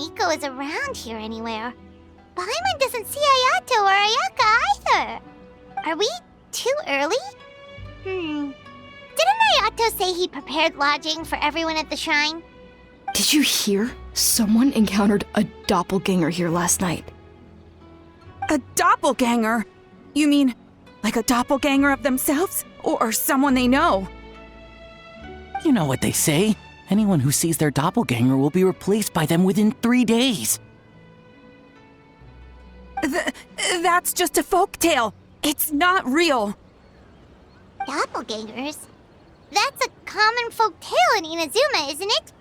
Miko is around here anywhere. Paimon doesn't see Ayato or Ayaka either. Are we too early? Didn't Ayato say he prepared lodging for everyone at the shrine? Did you hear? Someone encountered a doppelganger here last night. A doppelganger? You mean, like a doppelganger of themselves? Or someone they know? You know what they say. Anyone who sees their doppelganger will be replaced by them within 3 days. That's just a folktale. It's not real. Doppelgangers? That's a common folk tale in Inazuma, isn't it?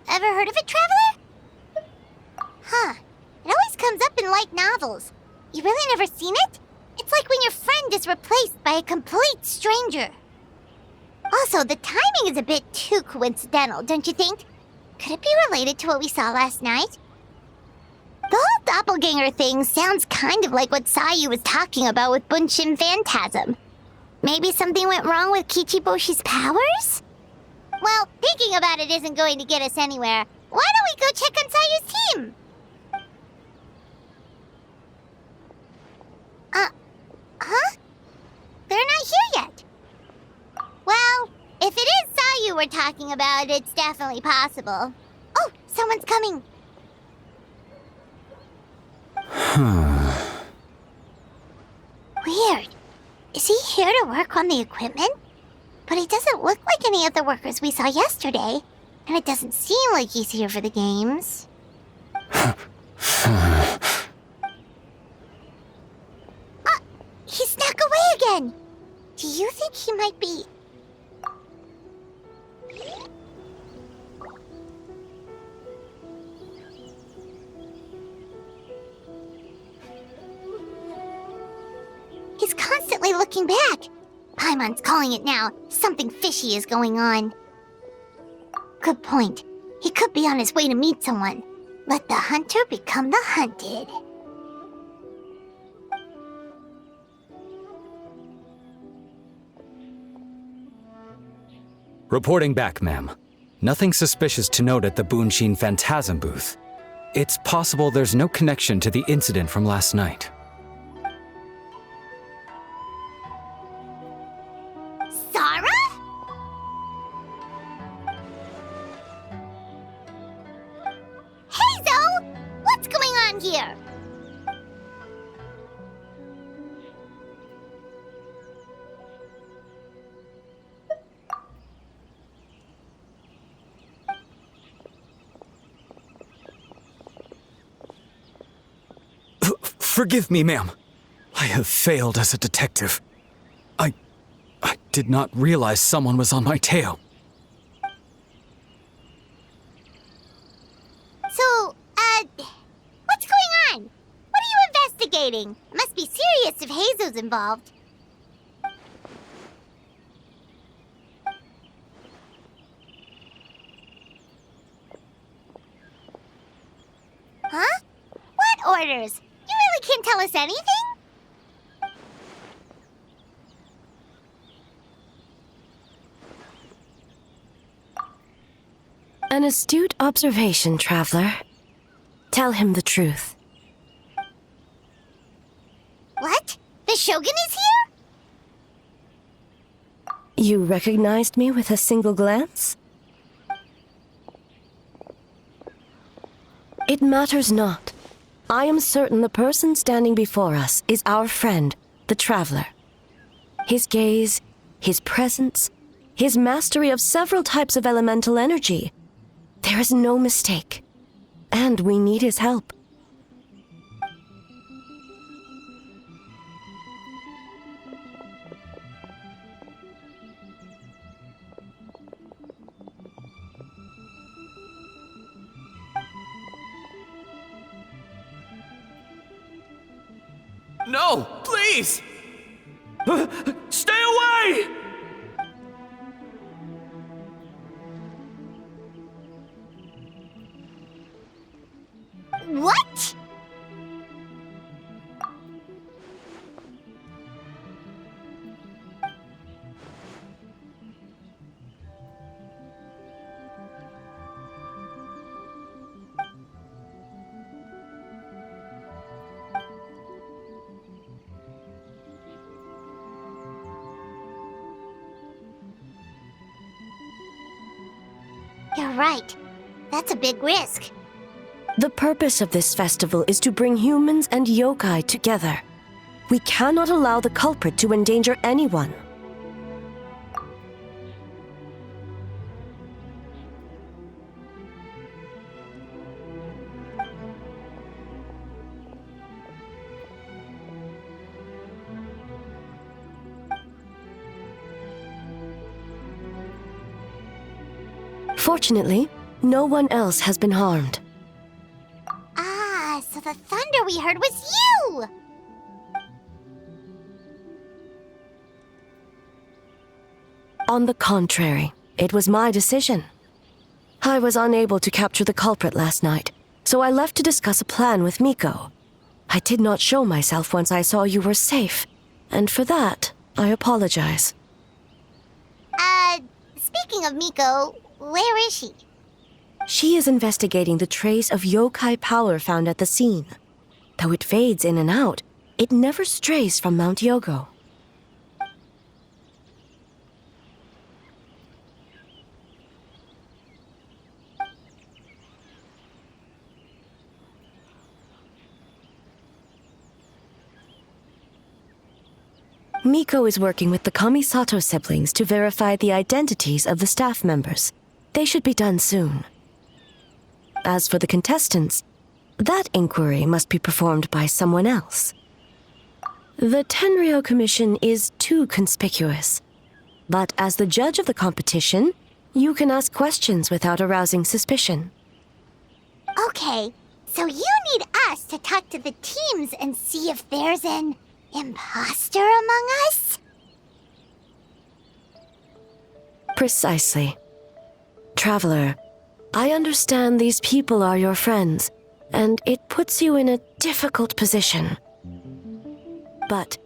Ever heard of it, Traveler? Huh. It always comes up in light novels. You really never seen it? It's like when your friend is replaced by a complete stranger. Also, the timing is a bit too coincidental, don't you think? Could it be related to what we saw last night? The whole doppelganger thing sounds kind of like what Sayu was talking about with Bunshin Phantasm. Maybe something went wrong with Kichiboshi's powers? Well, thinking about it isn't going to get us anywhere. Why don't we go check on Sayu's team? Huh? They're not here yet. Well, if it is Sayu we're talking about, it's definitely possible. Oh, someone's coming. Weird. Is he here to work on the equipment? But he doesn't look like any of the workers we saw yesterday, and it doesn't seem like he's here for the games. He snuck away again! Do you think he might be... He's constantly looking back. Paimon's calling it now. Something fishy is going on. Good point. He could be on his way to meet someone. Let the hunter become the hunted. Reporting back, ma'am. Nothing suspicious to note at the Bunshin Phantasm booth. It's possible there's no connection to the incident from last night. Zara? Hey, Zo! What's going on here? Forgive me, ma'am. I have failed as a detective. I did not realize someone was on my tail. So, what's going on? What are you investigating? It must be serious if Heizo's involved. Huh? What orders? You really can't tell us anything? An astute observation, Traveler. Tell him the truth. What? The Shogun is here? You recognized me with a single glance? It matters not. I am certain the person standing before us is our friend, the Traveler. His gaze, his presence, his mastery of several types of elemental energy. There is no mistake. And we need his help. No, please! Stay away! What? You're right. That's a big risk. The purpose of this festival is to bring humans and yokai together. We cannot allow the culprit to endanger anyone. Fortunately, no one else has been harmed. Ah, so the thunder we heard was you! On the contrary, it was my decision. I was unable to capture the culprit last night, so I left to discuss a plan with Miko. I did not show myself once I saw you were safe, and for that, I apologize. Speaking of Miko, where is she? She is investigating the trace of yokai power found at the scene. Though it fades in and out, it never strays from Mount Yogo. Miko is working with the Kamisato siblings to verify the identities of the staff members. They should be done soon. As for the contestants, that inquiry must be performed by someone else. The Tenryo Commission is too conspicuous. But as the judge of the competition, you can ask questions without arousing suspicion. Okay, so you need us to talk to the teams and see if there's an imposter among us? Precisely. Traveler, I understand these people are your friends, and it puts you in a difficult position. But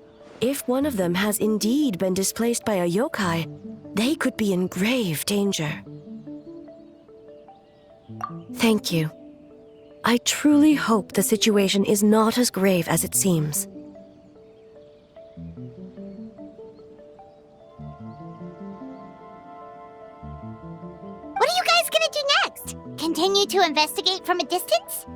if one of them has indeed been displaced by a yokai, they could be in grave danger. Thank you. I truly hope the situation is not as grave as it seems. What are you guys gonna do next? Continue to investigate from a distance?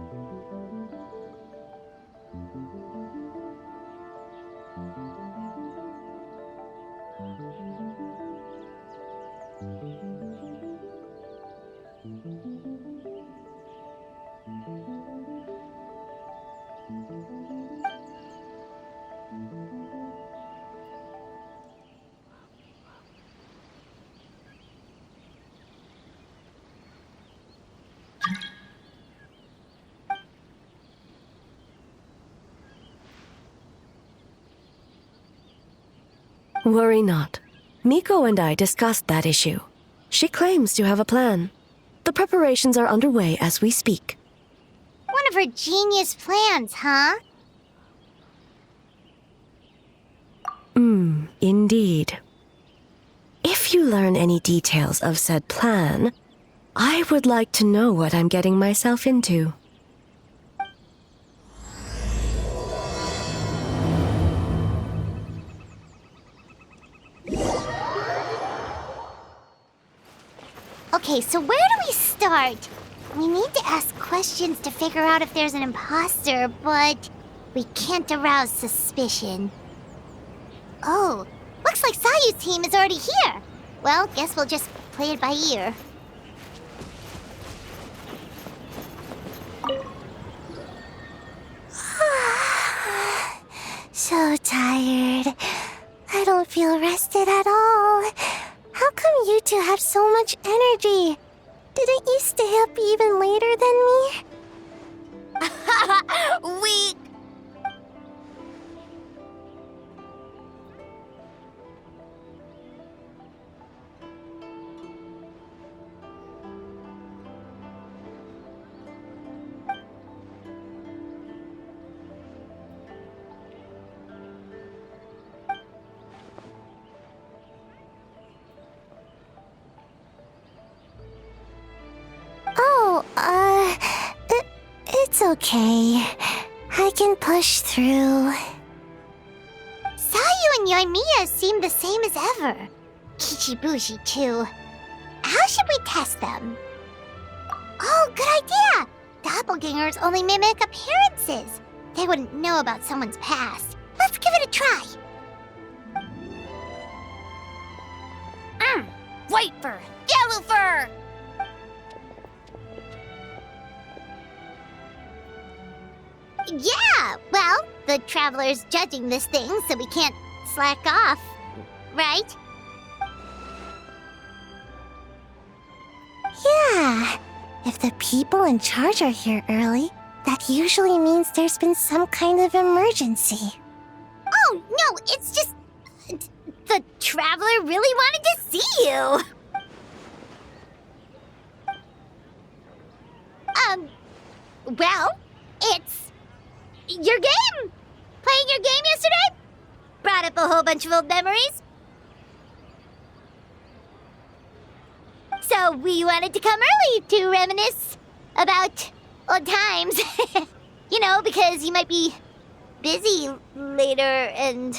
Worry not. Miko and I discussed that issue. She claims to have a plan. The preparations are underway as we speak. One of her genius plans, huh? Indeed. If you learn any details of said plan, I would like to know what I'm getting myself into. Okay, so where do we start? We need to ask questions to figure out if there's an imposter, but we can't arouse suspicion. Oh, looks like Sayu's team is already here. Well, guess we'll just play it by ear. So tired. I don't feel rested at all. How come you two have so much energy? Didn't you stay up even later than me? Weak. It's okay. I can push through. Sayu and Yoimiya seem the same as ever. Kichibushi, too. How should we test them? Oh, good idea! Doppelgangers only mimic appearances. They wouldn't know about someone's past. Let's give it a try. White fur, yellow fur! Yeah, well, the Traveler's judging this thing, so we can't slack off, right? Yeah, if the people in charge are here early, that usually means there's been some kind of emergency. Oh, no, it's just... the Traveler really wanted to see you! Well, it's... your game! Playing your game yesterday? Brought up a whole bunch of old memories. So we wanted to come early to reminisce about old times. You know, because you might be busy later and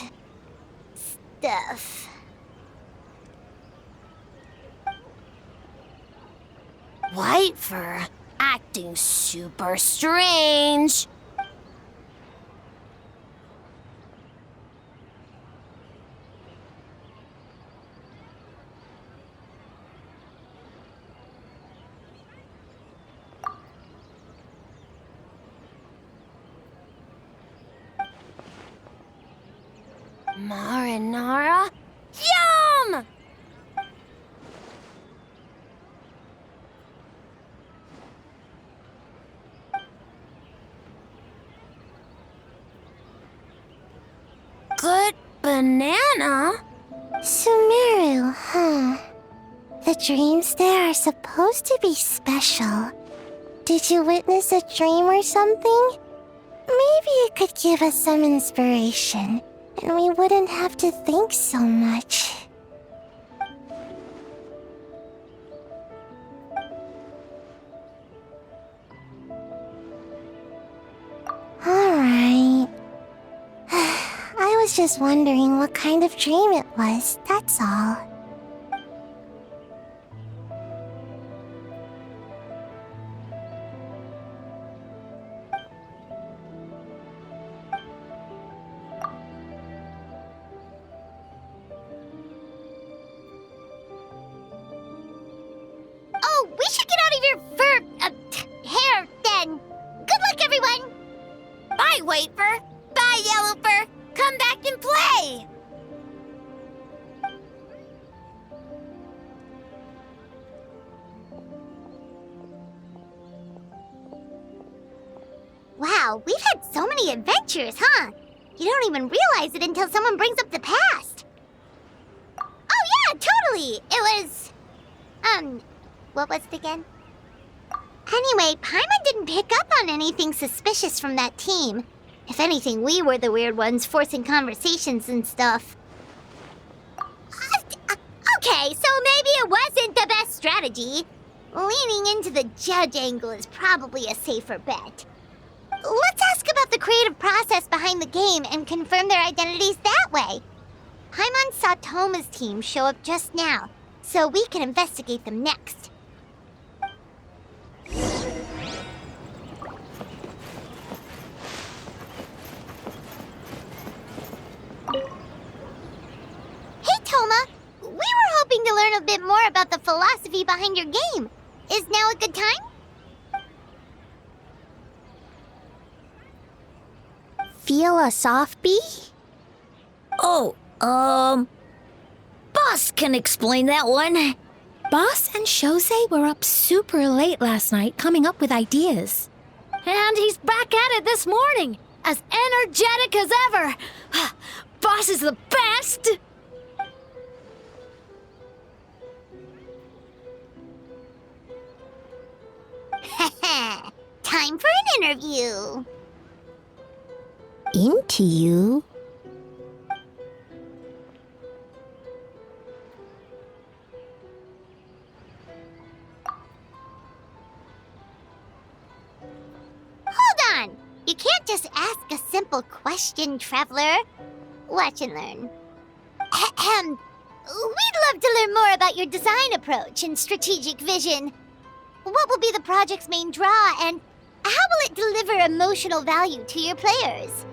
stuff. White fur acting super strange. Marinara? Yum! Good banana? Sumeru, huh? The dreams there are supposed to be special. Did you witness a dream or something? Maybe it could give us some inspiration, and we wouldn't have to think so much. Alright. I was just wondering what kind of dream it was, that's all. Oh, we should get out of your fur, hair, then. Good luck, everyone! Bye, White Fur! Bye, Yellow Fur! Come back and play! Wow, we've had so many adventures, huh? You don't even realize it until someone brings up the past. Oh yeah, totally! It was... what was it again? Anyway, Paimon didn't pick up on anything suspicious from that team. If anything, we were the weird ones forcing conversations and stuff. Okay, so maybe it wasn't the best strategy. Leaning into the judge angle is probably a safer bet. Let's ask about the creative process behind the game and confirm their identities that way. Paimon saw Toma's team show up just now, so we can investigate them next. Hey, Toma! We were hoping to learn a bit more about the philosophy behind your game. Is now a good time? Feel a soft bee? Oh, Boss can explain that one. Boss and Shosei were up super late last night coming up with ideas. And he's back at it this morning, as energetic as ever. Boss is the best! Time for an interview. Into you? Hold on! You can't just ask a simple question, Traveler. Watch and learn. We'd love to learn more about your design approach and strategic vision. What will be the project's main draw, and how will it deliver emotional value to your players?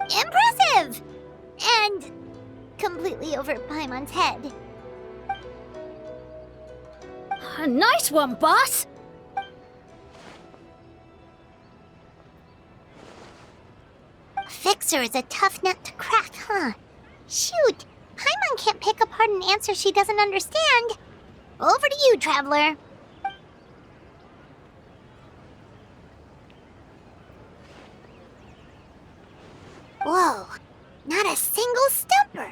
Impressive! And completely over Paimon's head. Nice one, boss! Fixer is a tough nut to crack, huh? Shoot! Paimon can't pick apart an answer she doesn't understand. Over to you, Traveler. Whoa, not a single stumper.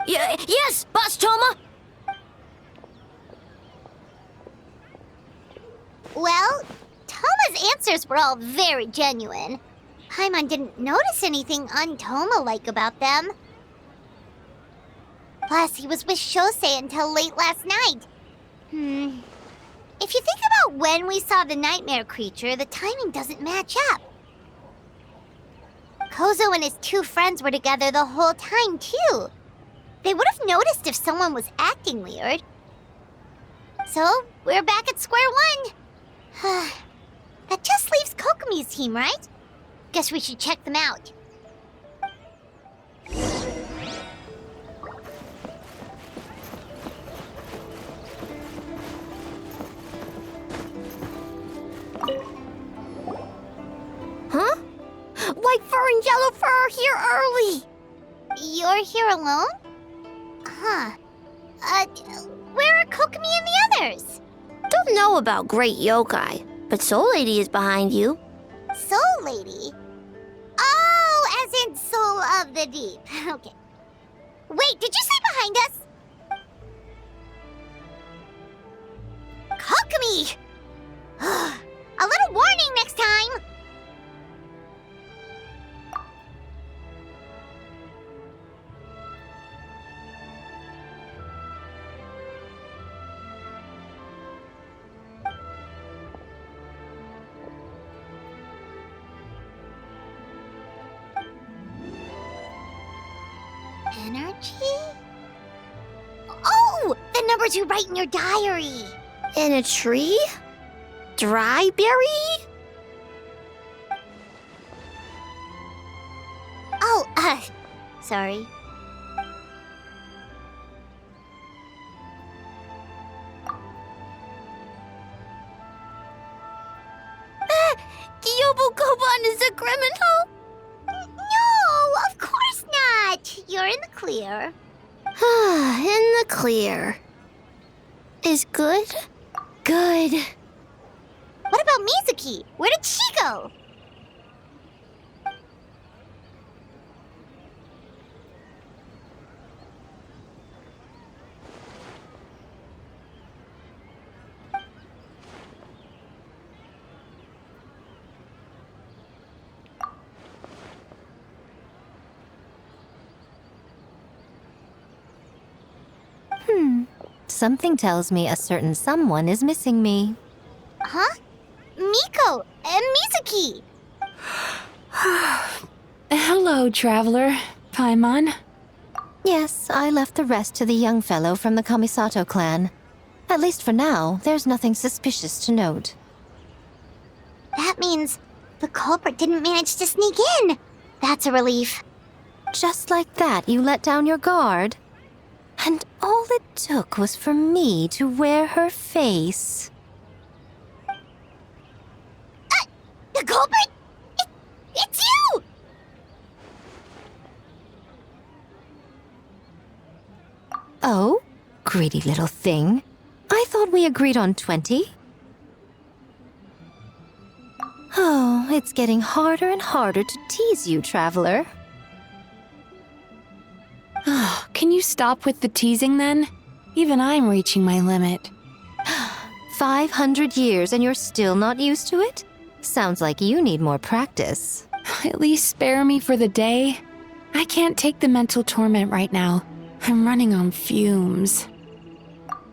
Yes, Boss Toma! Well, Toma's answers were all very genuine. Paimon didn't notice anything un-Toma-like about them. Plus, he was with Shosei until late last night. If you think about when we saw the nightmare creature, the timing doesn't match up. Kozo and his two friends were together the whole time, too. They would have noticed if someone was acting weird. So, we're back at square one. That just leaves Kokomi's team, right? Guess we should check them out. Huh? White fur and yellow fur are here early! You're here alone? Huh. Where are Kokomi and the others? Don't know about Great Yokai, but Soul Lady is behind you. Soul Lady? Oh, as in Soul of the Deep. Okay. Wait, did you say behind us? Kokomi! A little warning next time! Energy? Oh! The numbers you write in your diary! In a tree? Dryberry? Oh, sorry. Gyobu-Koban is a criminal? No, of course not! You're in the clear. In the clear. Is good? Good. What about Mizuki? Where did she go? Something tells me a certain someone is missing me. Huh? Miko and Mizuki! Hello, traveler. Paimon. Yes, I left the rest to the young fellow from the Kamisato clan. At least for now, there's nothing suspicious to note. That means the culprit didn't manage to sneak in. That's a relief. Just like that, you let down your guard? And all it took was for me to wear her face. The culprit? It's you! Oh? Greedy little thing. I thought we agreed on 20. Oh, it's getting harder and harder to tease you, traveler. stop with the teasing then? Even I'm reaching my limit. 500 years and you're still not used to it? Sounds like you need more practice. At least spare me for the day. I can't take the mental torment right now. I'm running on fumes.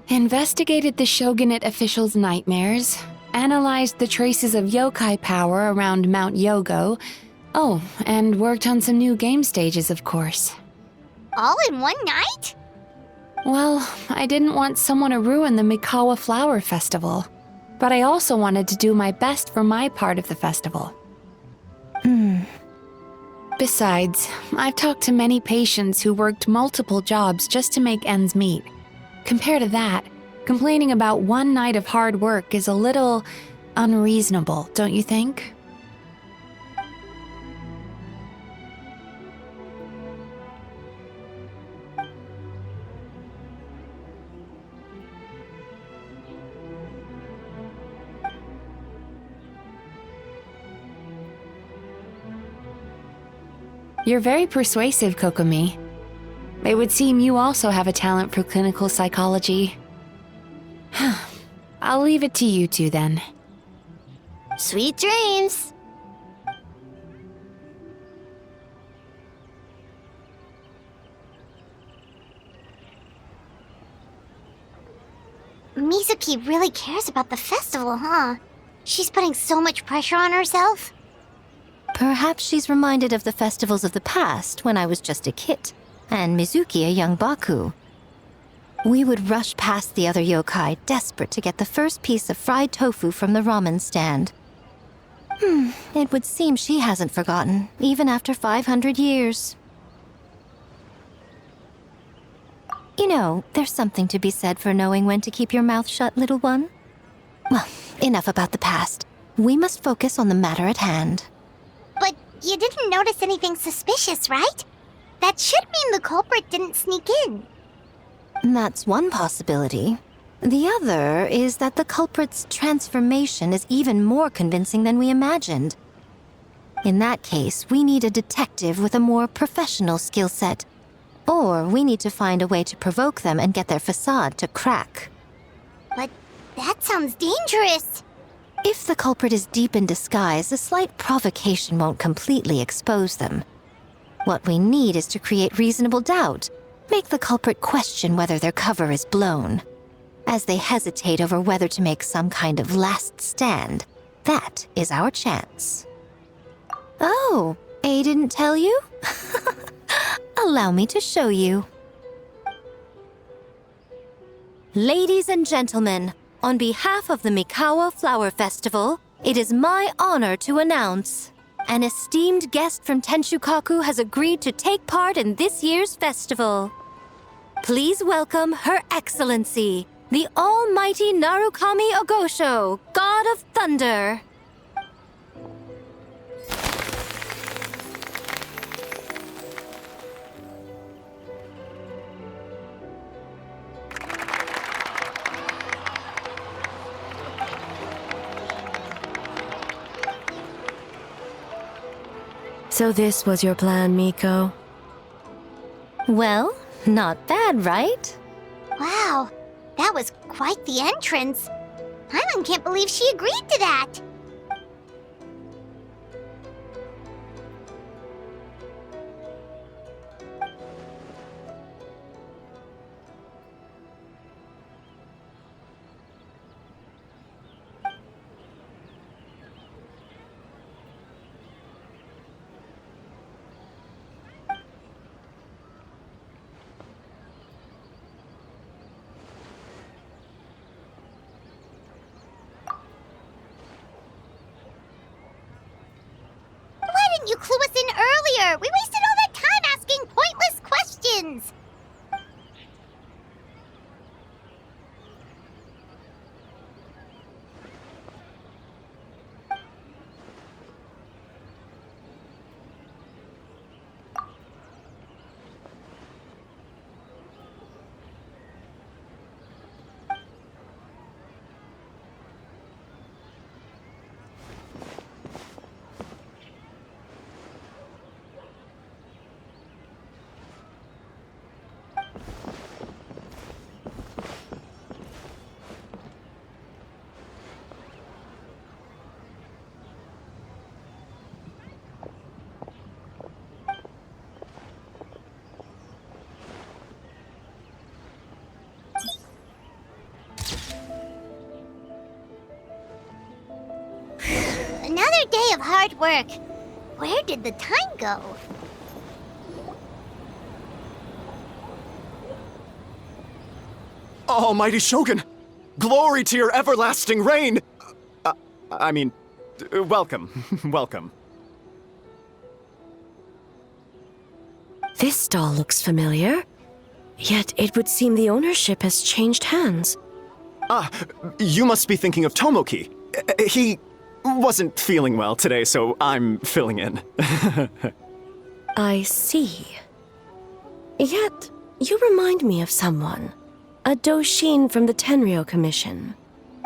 Investigated the shogunate officials' nightmares, analyzed the traces of yokai power around Mount Yogo. Oh, and worked on some new game stages, of course. All in one night? Well, I didn't want someone to ruin the Mikawa Flower Festival, but I also wanted to do my best for my part of the festival. Besides, I've talked to many patients who worked multiple jobs just to make ends meet. Compared to that, complaining about one night of hard work is a little unreasonable, don't you think? You're very persuasive, Kokomi. It would seem you also have a talent for clinical psychology. I'll leave it to you two then. Sweet dreams! Mizuki really cares about the festival, huh? She's putting so much pressure on herself. Perhaps she's reminded of the festivals of the past when I was just a kid, and Mizuki a young Baku. We would rush past the other yokai, desperate to get the first piece of fried tofu from the ramen stand. It would seem she hasn't forgotten, even after 500 years. You know, there's something to be said for knowing when to keep your mouth shut, little one. Well, enough about the past. We must focus on the matter at hand. But you didn't notice anything suspicious, right? That should mean the culprit didn't sneak in. That's one possibility. The other is that the culprit's transformation is even more convincing than we imagined. In that case, we need a detective with a more professional skill set. Or we need to find a way to provoke them and get their facade to crack. But that sounds dangerous. If the culprit is deep in disguise, a slight provocation won't completely expose them. What we need is to create reasonable doubt. Make the culprit question whether their cover is blown. As they hesitate over whether to make some kind of last stand, that is our chance. Oh, A didn't tell you? Allow me to show you. Ladies and gentlemen, on behalf of the Mikawa Flower Festival, it is my honor to announce an esteemed guest from Tenshukaku has agreed to take part in this year's festival. Please welcome Her Excellency, the Almighty Narukami Ogosho, God of Thunder. So this was your plan, Miko? Well, not bad, right? Wow, that was quite the entrance. Paimon can't believe she agreed to that. Why didn't you clue us in earlier? We wasted all that time asking pointless questions. day of hard work. Where did the time go? Almighty Shogun! Glory to your everlasting reign! Welcome. Welcome. This stall looks familiar. Yet it would seem the ownership has changed hands. You must be thinking of Tomoki. He wasn't feeling well today, so I'm filling in. I see. Yet, you remind me of someone. A Doshin from the Tenryo Commission.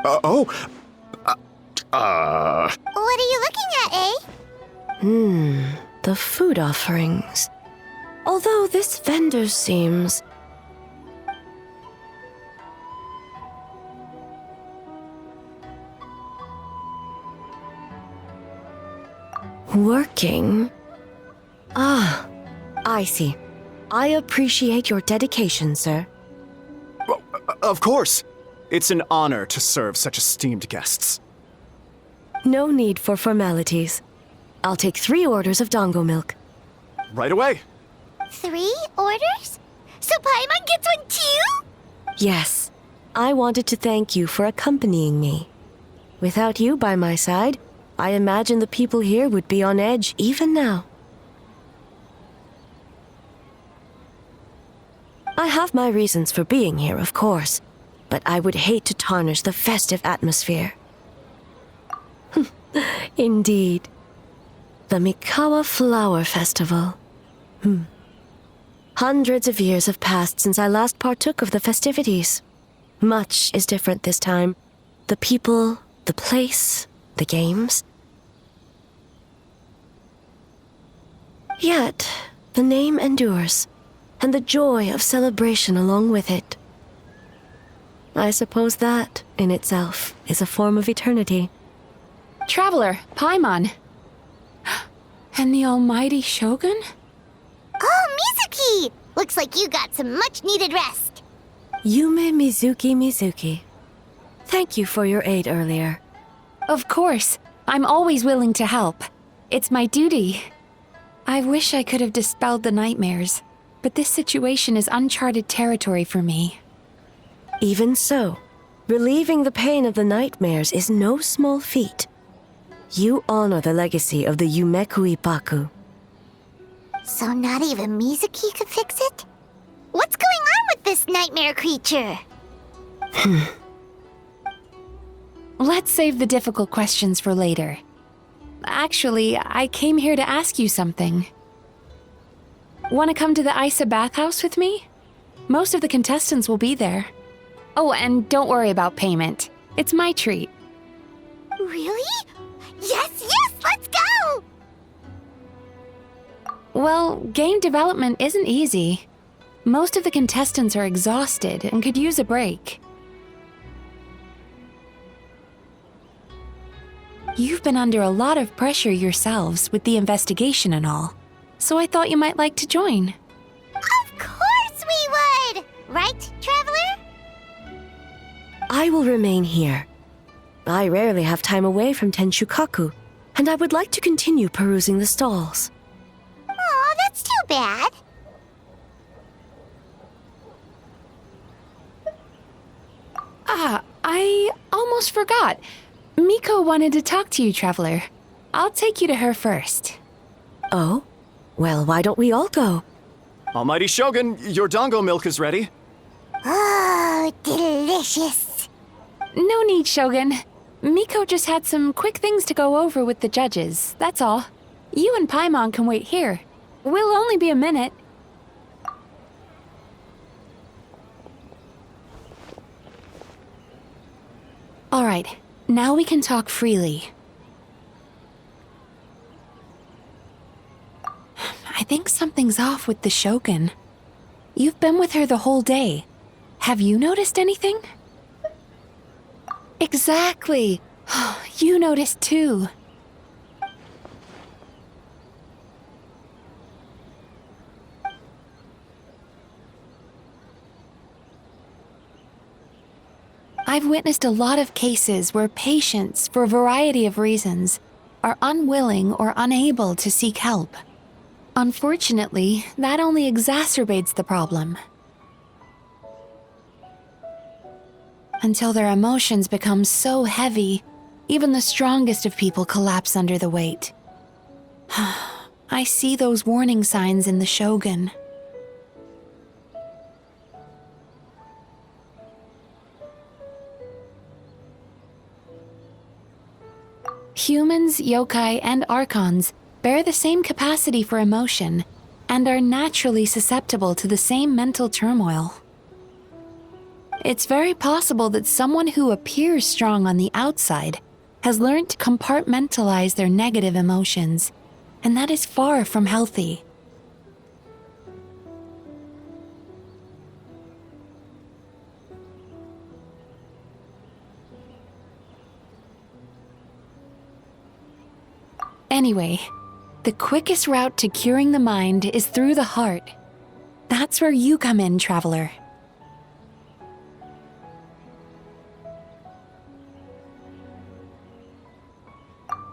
What are you looking at, eh? The food offerings. Although this vendor seems... working? Ah, I see. I appreciate your dedication, sir. Of course. It's an honor to serve such esteemed guests. No need for formalities. I'll take 3 orders of dango milk. Right away. 3 orders? So Paimon gets one too? Yes. I wanted to thank you for accompanying me. Without you by my side, I imagine the people here would be on edge even now. I have my reasons for being here, of course, but I would hate to tarnish the festive atmosphere. Indeed. The Mikawa Flower Festival. Hundreds of years have passed since I last partook of the festivities. Much is different this time. The people, the place, the games. Yet, the name endures, and the joy of celebration along with it. I suppose that, in itself, is a form of eternity. Traveler, Paimon. And the almighty Shogun? Oh, Mizuki! Looks like you got some much-needed rest. Yume Mizuki. Thank you for your aid earlier. Of course. I'm always willing to help. It's my duty. I wish I could have dispelled the nightmares, but this situation is uncharted territory for me. Even so, relieving the pain of the nightmares is no small feat. You honor the legacy of the Yumeku Ippaku. So not even Mizuki could fix it? What's going on with this nightmare creature? Let's save the difficult questions for later. Actually, I came here to ask you something. Want to come to the Isa bathhouse with me? Most of the contestants will be there. Oh, and don't worry about payment. It's my treat. Really? Yes, let's go! Well, game development isn't easy. Most of the contestants are exhausted and could use a break. You've been under a lot of pressure yourselves with the investigation and all, so I thought you might like to join. Of course we would! Right, Traveler? I will remain here. I rarely have time away from Tenshukaku, and I would like to continue perusing the stalls. Aw, that's too bad. I almost forgot. Miko wanted to talk to you, Traveler. I'll take you to her first. Oh? Well, why don't we all go? Almighty Shogun, your dango milk is ready. Oh, delicious. No need, Shogun. Miko just had some quick things to go over with the judges, that's all. You and Paimon can wait here. We'll only be a minute. All right, now we can talk freely. I think something's off with the Shogun. You've been with her the whole day. Have you noticed anything? Exactly. You noticed too. I've witnessed a lot of cases where patients, for a variety of reasons, are unwilling or unable to seek help. Unfortunately, that only exacerbates the problem. Until their emotions become so heavy, even the strongest of people collapse under the weight. I see those warning signs in the Shogun. Humans, yokai, and archons bear the same capacity for emotion and are naturally susceptible to the same mental turmoil. It's very possible that someone who appears strong on the outside has learned to compartmentalize their negative emotions, and that is far from healthy. Anyway, the quickest route to curing the mind is through the heart. That's where you come in, traveler.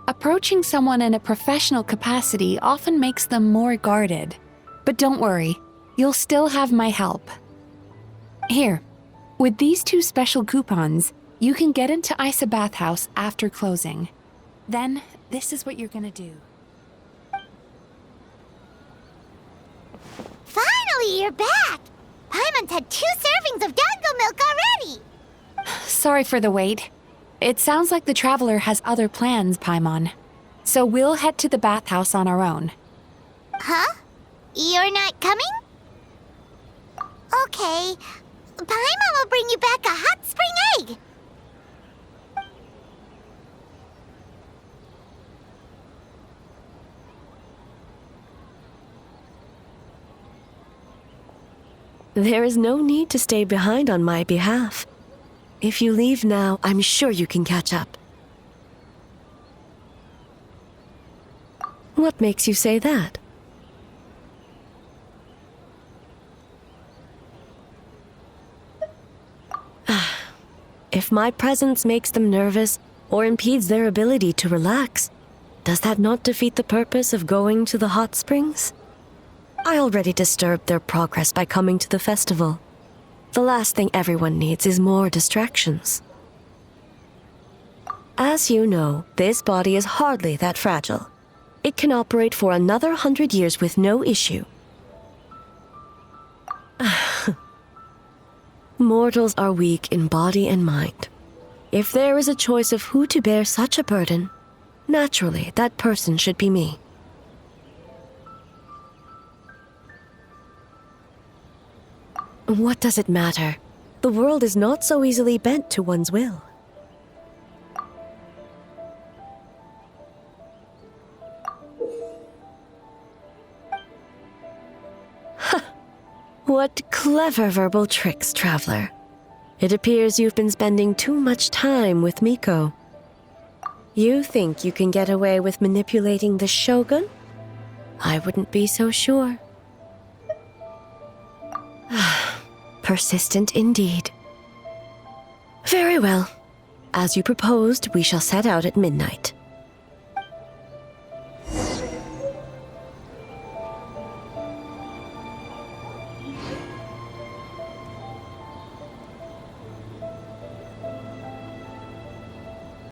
Approaching someone in a professional capacity often makes them more guarded. But don't worry, you'll still have my help. Here, with these 2 special coupons, you can get into Isa Bathhouse after closing. Then, this is what you're gonna do. Finally, you're back! Paimon's had 2 servings of dango milk already! Sorry for the wait. It sounds like the traveler has other plans, Paimon. So we'll head to the bathhouse on our own. Huh? You're not coming? Okay. Paimon will bring you back a hot spring egg! There is no need to stay behind on my behalf. If you leave now, I'm sure you can catch up. What makes you say that? If my presence makes them nervous or impedes their ability to relax, does that not defeat the purpose of going to the hot springs? I already disturbed their progress by coming to the festival. The last thing everyone needs is more distractions. As you know, this body is hardly that fragile. It can operate for another 100 years with no issue. Mortals are weak in body and mind. If there is a choice of who to bear such a burden, naturally that person should be me. What does it matter? The world is not so easily bent to one's will. What clever verbal tricks, traveler. It appears you've been spending too much time with Miko. You think you can get away with manipulating the Shogun? I wouldn't be so sure. Persistent indeed. Very well. As you proposed, we shall set out at midnight.